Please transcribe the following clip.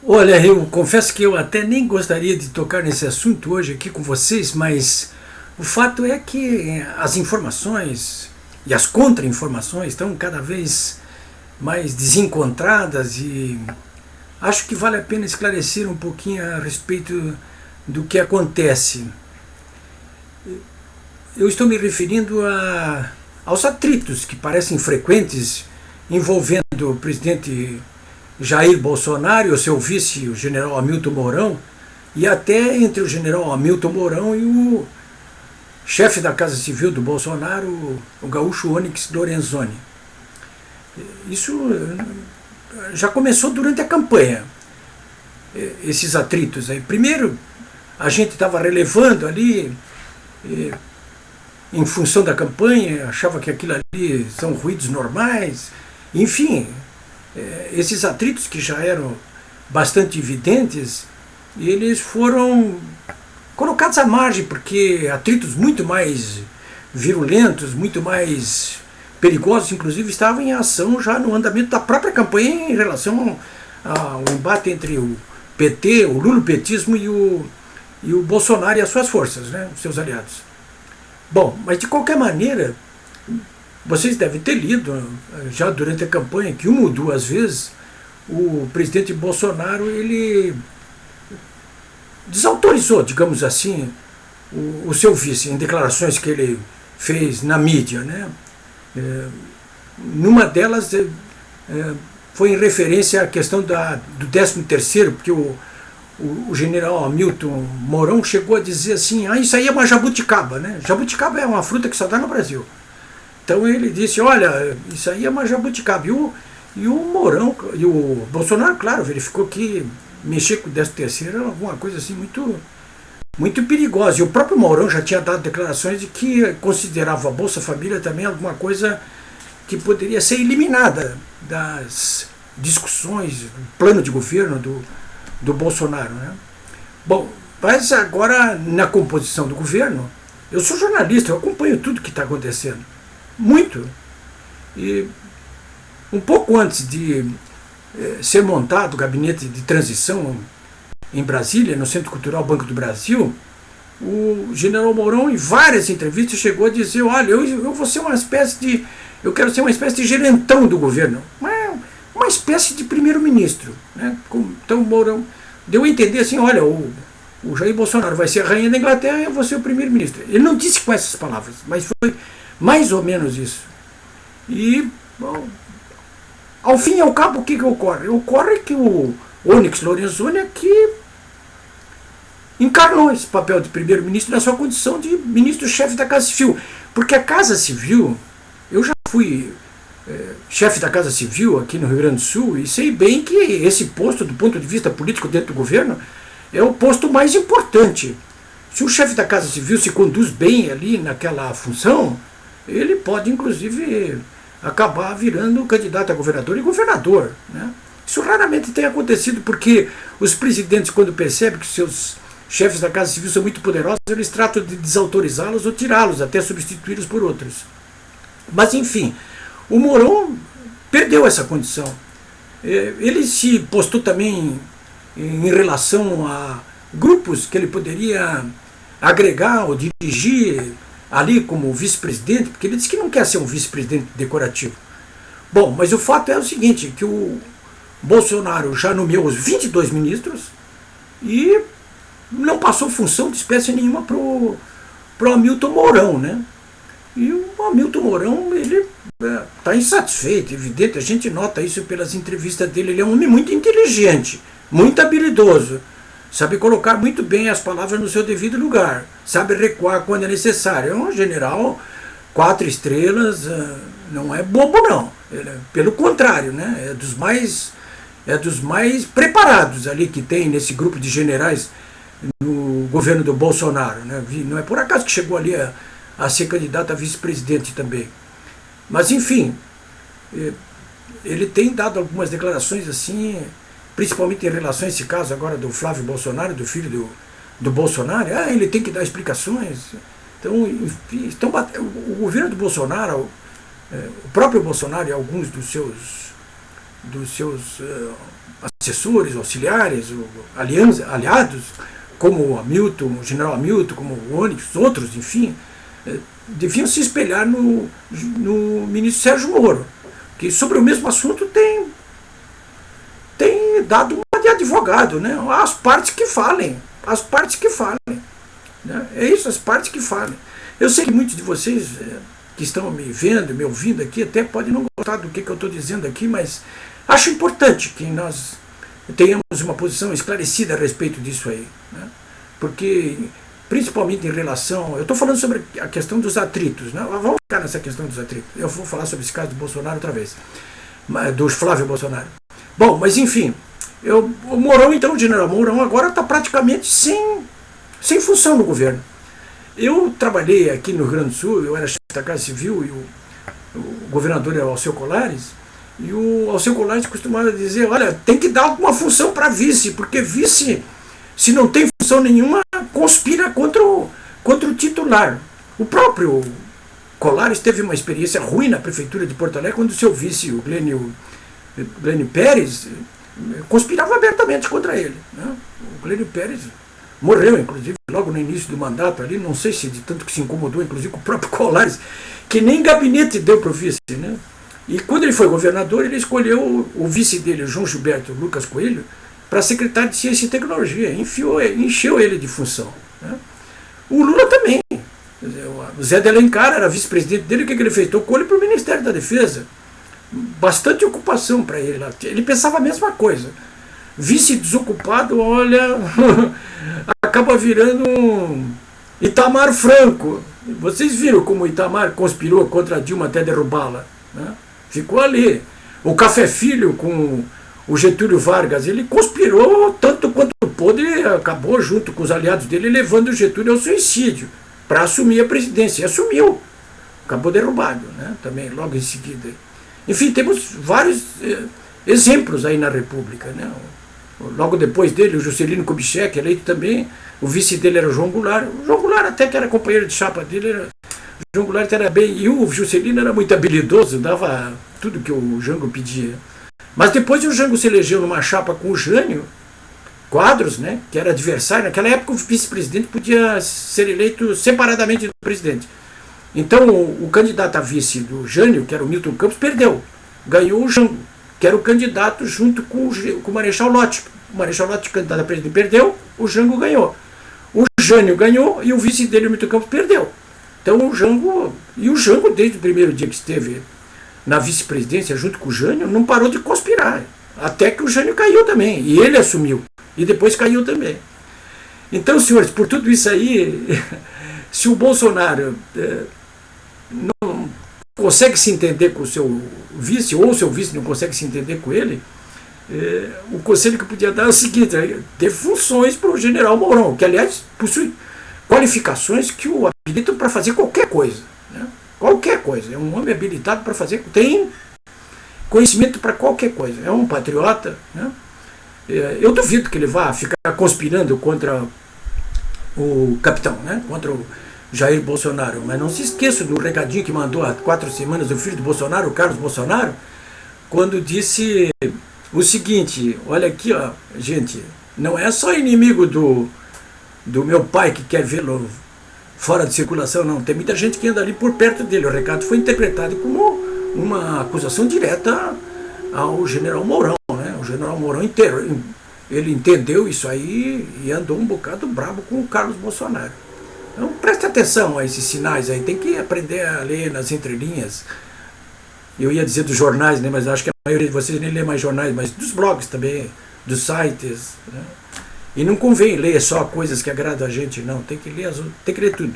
Olha, eu confesso que eu até nem gostaria de tocar nesse assunto hoje aqui com vocês, mas o fato é que as informações e as contra-informações estão cada vez mais desencontradas e acho que vale a pena esclarecer um pouquinho a respeito do que acontece. Eu estou me referindo aos atritos que parecem frequentes envolvendo o presidente Jair Bolsonaro e o seu vice, o general Hamilton Mourão, e até entre o general Hamilton Mourão e o chefe da Casa Civil do Bolsonaro, o gaúcho Onyx Lorenzoni. Isso já começou durante a campanha, esses atritos aí. Primeiro, a gente estava relevando ali, em função da campanha, achava que aquilo ali são ruídos normais, enfim, esses atritos que já eram bastante evidentes, eles foram colocados à margem, porque atritos muito mais virulentos, muito mais perigosos, inclusive, estavam em ação já no andamento da própria campanha em relação ao embate entre o PT, o lulopetismo e o Bolsonaro e as suas forças, né, os seus aliados. Bom, mas de qualquer maneira, vocês devem ter lido já durante a campanha que uma ou duas vezes o presidente Bolsonaro ele desautorizou, digamos assim, o seu vice em declarações que ele fez na mídia, né? Numa delas foi em referência à questão do 13º, porque o general Hamilton Mourão chegou a dizer assim, isso aí é uma jabuticaba, né? Jabuticaba é uma fruta que só dá no Brasil. Então ele disse, olha, isso aí é uma jabuticaba. E o Mourão, e o Bolsonaro, claro, verificou que mexer com o 13º era alguma coisa assim muito perigosa. E o próprio Mourão já tinha dado declarações de que considerava a Bolsa Família também alguma coisa que poderia ser eliminada das discussões, do plano de governo do Bolsonaro, né? Bom, mas agora na composição do governo, eu sou jornalista, eu acompanho tudo que está acontecendo. Muito. E um pouco antes de ser montado o gabinete de transição em Brasília, no Centro Cultural Banco do Brasil, o general Mourão, em várias entrevistas, chegou a dizer, olha, eu vou ser uma espécie de... eu quero ser uma espécie de gerentão do governo. Uma espécie de primeiro-ministro, né? Então o Mourão deu a entender assim, olha, o Jair Bolsonaro vai ser a rainha da Inglaterra e eu vou ser o primeiro-ministro. Ele não disse com essas palavras, mas foi mais ou menos isso. E, bom, ao fim e ao cabo, o que ocorre? Ocorre que o Onyx Lorenzoni aqui encarnou esse papel de primeiro-ministro na sua condição de ministro-chefe da Casa Civil. Porque a Casa Civil, eu já fui chefe da Casa Civil aqui no Rio Grande do Sul e sei bem que esse posto, do ponto de vista político dentro do governo, é o posto mais importante. Se o chefe da Casa Civil se conduz bem ali naquela função, ele pode, inclusive, acabar virando candidato a governador e governador, né? Isso raramente tem acontecido, porque os presidentes, quando percebem que seus chefes da Casa Civil são muito poderosos, eles tratam de desautorizá-los ou tirá-los, até substituí-los por outros. Mas, enfim, o Mourão perdeu essa condição. Ele se postou também em relação a grupos que ele poderia agregar ou dirigir ali como vice-presidente, porque ele disse que não quer ser um vice-presidente decorativo. Bom, mas o fato é o seguinte, que o Bolsonaro já nomeou os 22 ministros e não passou função de espécie nenhuma pro Hamilton Mourão, né? E o Hamilton Mourão, ele está insatisfeito, evidente, a gente nota isso pelas entrevistas dele. Ele é um homem muito inteligente, muito habilidoso, sabe colocar muito bem as palavras no seu devido lugar, sabe recuar quando é necessário. É um general 4 estrelas, não é bobo não, pelo contrário, né? É dos mais preparados ali que tem nesse grupo de generais no governo do Bolsonaro, né? Não é por acaso que chegou ali a ser candidato a vice-presidente também. Mas, enfim, ele tem dado algumas declarações assim, principalmente em relação a esse caso agora do Flávio Bolsonaro, do filho do Bolsonaro. Ele tem que dar explicações. Então, enfim, o governo do Bolsonaro, o próprio Bolsonaro e alguns dos seus dos seus assessores, auxiliares, aliados, como o Hamilton, o general Hamilton, como o Onyx, outros, enfim, deviam se espelhar no ministro Sérgio Moro, que sobre o mesmo assunto tem dado uma de advogado, né? As partes que falem, né? É isso, as partes que falem. Eu sei que muitos de vocês que estão me vendo, me ouvindo aqui, até podem não gostar do que eu estou dizendo aqui, mas acho importante que nós tenhamos uma posição esclarecida a respeito disso aí, né? Porque, principalmente em relação... Eu estou falando sobre a questão dos atritos, né? Vamos ficar nessa questão dos atritos. Eu vou falar sobre esse caso do Bolsonaro outra vez, do Flávio Bolsonaro. Bom, mas enfim, o Mourão, então, o general Mourão, agora está praticamente sem função no governo. Eu trabalhei aqui no Rio Grande do Sul, eu era chefe da Casa Civil e o governador era o Alceu Colares, e o Alceu Colares costumava dizer, olha, tem que dar alguma função para vice, porque vice, se não tem função nenhuma, conspira contra o titular. O próprio Colares teve uma experiência ruim na prefeitura de Porto Alegre, quando o seu vice, o Glênio Pérez, conspirava abertamente contra ele, né? O Glênio Pérez morreu, inclusive, logo no início do mandato ali, não sei se de tanto que se incomodou, inclusive, com o próprio Colares, que nem gabinete deu para o vice, né? E quando ele foi governador, ele escolheu o vice dele, João Gilberto Lucas Coelho, para secretário de Ciência e Tecnologia, encheu ele de função, né? O Lula também. O Zé de Alencar era vice-presidente dele, o que ele fez? Tocou ele para o Ministério da Defesa. Bastante ocupação para ele lá. Ele pensava a mesma coisa. Vice desocupado, olha, acaba virando um Itamar Franco. Vocês viram como o Itamar conspirou contra a Dilma até derrubá-la, né? Ficou ali. O Café Filho com o Getúlio Vargas, ele conspirou tanto quanto pôde e acabou junto com os aliados dele levando o Getúlio ao suicídio para assumir a presidência. E assumiu. Acabou derrubado, né? Também logo em seguida. Enfim, temos vários exemplos aí na República, né? Logo depois dele, o Juscelino Kubitschek, eleito também, o vice dele era o João Goulart. O João Goulart até que era companheiro de chapa dele, o João Goulart era bem, e o Juscelino era muito habilidoso, dava tudo que o Jango pedia. Mas depois o Jango se elegeu numa chapa com o Jânio Quadros, né, que era adversário. Naquela época o vice-presidente podia ser eleito separadamente do presidente. Então o candidato a vice do Jânio, que era o Milton Campos, perdeu. Ganhou o Jango, que era o candidato junto com o Marechal Lott. O Marechal Lott, candidato a presidente, perdeu, o Jango ganhou. O Jânio ganhou e o vice dele, o Milton Campos, perdeu. Então o Jango, desde o primeiro dia que esteve na vice-presidência junto com o Jânio, não parou de conspirar. Até que o Jânio caiu também, e ele assumiu. E depois caiu também. Então, senhores, por tudo isso aí, se o Bolsonaro não consegue se entender com o seu vice, ou o seu vice não consegue se entender com ele, o conselho que eu podia dar é o seguinte: ter funções para o general Mourão, que aliás possui qualificações que o habilitam para fazer qualquer coisa, né? Qualquer coisa. É um homem habilitado para fazer, tem conhecimento para qualquer coisa. É um patriota, né? Eu duvido que ele vá ficar conspirando contra o capitão, né? Contra o Jair Bolsonaro. Mas não se esqueça do recadinho que mandou há 4 semanas o filho do Bolsonaro, o Carlos Bolsonaro, quando disse o seguinte: olha aqui, ó, gente, não é só inimigo do meu pai que quer vê-lo fora de circulação, não. Tem muita gente que anda ali por perto dele. O recado foi interpretado como uma acusação direta ao general Mourão, né? O general Mourão inteiro, ele entendeu isso aí e andou um bocado bravo com o Carlos Bolsonaro. Então preste atenção a esses sinais aí, tem que aprender a ler nas entrelinhas. Eu ia dizer dos jornais, né? Mas acho que a maioria de vocês nem lê mais jornais, mas dos blogs também, dos sites, né? E não convém ler só coisas que agradam a gente, não. Tem que ler tudo.